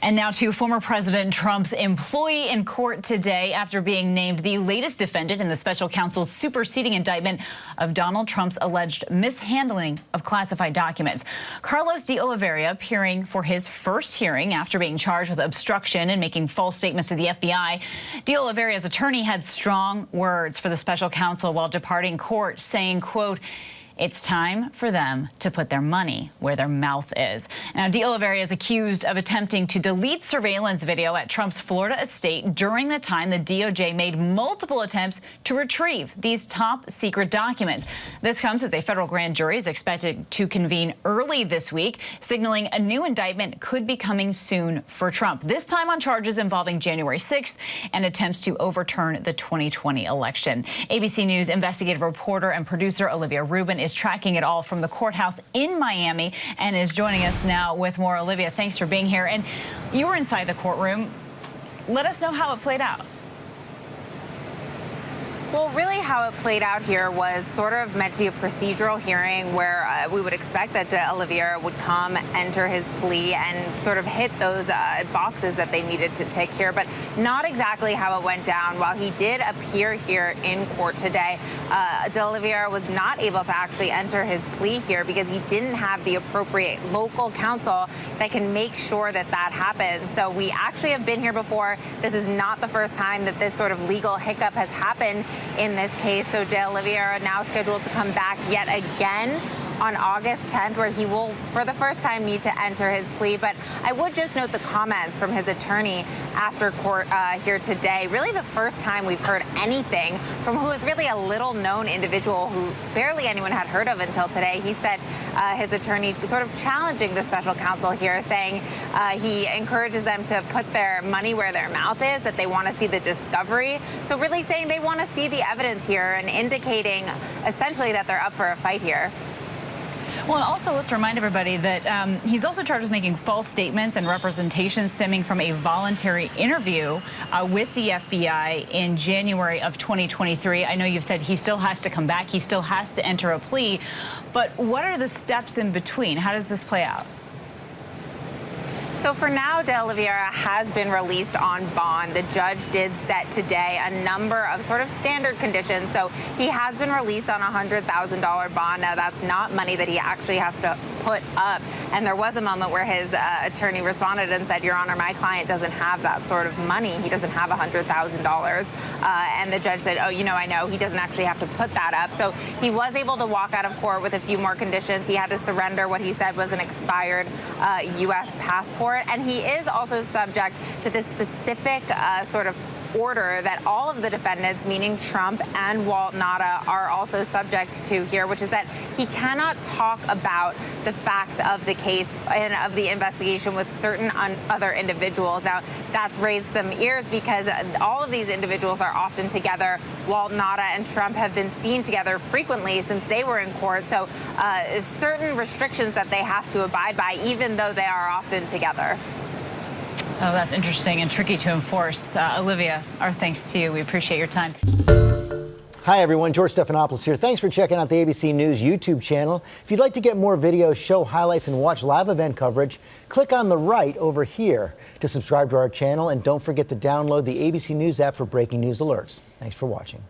And now to former President Trump's employee in court today after being named the latest defendant in the special counsel's superseding indictment of Donald Trump's alleged mishandling of classified documents. Carlos de Oliveria appearing for his first hearing after being charged with obstruction and making false statements to the FBI. De Oliveria's attorney had strong words for the special counsel while departing court, saying, quote, "It's time for them to put their money where their mouth is." Now, de Oliveria is accused of attempting to delete surveillance video at Trump's Florida estate during the time the DOJ made multiple attempts to retrieve these top secret documents. This comes as a federal grand jury is expected to convene early this week, signaling a new indictment could be coming soon for Trump, this time on charges involving January 6th and attempts to overturn the 2020 election. ABC News investigative reporter and producer Oliveria Rubin is tracking it all from the courthouse in Miami and is joining us now with more. Olivia, thanks for being here. And you were inside the courtroom. Let us know how it played out. Well, really how it played out here was sort of meant to be a procedural hearing where we would expect that Oliveria would come, enter his plea, and sort of hit those boxes that they needed to tick here, but not exactly how it went down. While he did appear here in court today, de Oliveira was not able to actually enter his plea here because he didn't have the appropriate local counsel that can make sure that that happens. So we actually have been here before. This is not the first time that this sort of legal hiccup has happened in this case. So de Oliveira now scheduled to come back yet again on August 10th, where he will, for the first time, need to enter his plea. But I would just note the comments from his attorney after court here today. Really the first time we've heard anything from who is really a little-known individual who barely anyone had heard of until today. He said his attorney sort of challenging the special counsel here, saying he encourages them to put their money where their mouth is, that they want to see the discovery. So really saying they want to see the evidence here and indicating essentially that they're up for a fight here. Well, and also let's remind everybody that he's also charged with making false statements and representations stemming from a voluntary interview with the FBI in January of 2023. I know you've said he still has to come back. He still has to enter a plea. But what are the steps in between? How does this play out? So for now, de Oliveira has been released on bond. The judge did set today a number of sort of standard conditions. So he has been released on a $100,000 bond. Now, that's not money that he actually has to put up. And there was a moment where his attorney responded and said, "Your Honor, my client doesn't have that sort of money. He doesn't have $100,000. And the judge said, "Oh, you know, I know. He doesn't actually have to put that up." So he was able to walk out of court with a few more conditions. He had to surrender what he said was an expired U.S. passport. And he is also subject to this specific sort of order that all of the defendants, meaning Trump and Walt Nauta, are also subject to here, which is that he cannot talk about the facts of the case and of the investigation with certain other individuals. Now, that's raised some ears because all of these individuals are often together. Walt Nauta and Trump have been seen together frequently since they were in court. So certain restrictions that they have to abide by, even though they are often together. Oh, that's interesting and tricky to enforce. Olivia, our thanks to you. We appreciate your time. Hi, everyone. George Stephanopoulos here. Thanks for checking out the ABC News YouTube channel. If you'd like to get more videos, show highlights, and watch live event coverage, click on the right over here to subscribe to our channel. And don't forget to download the ABC News app for breaking news alerts. Thanks for watching.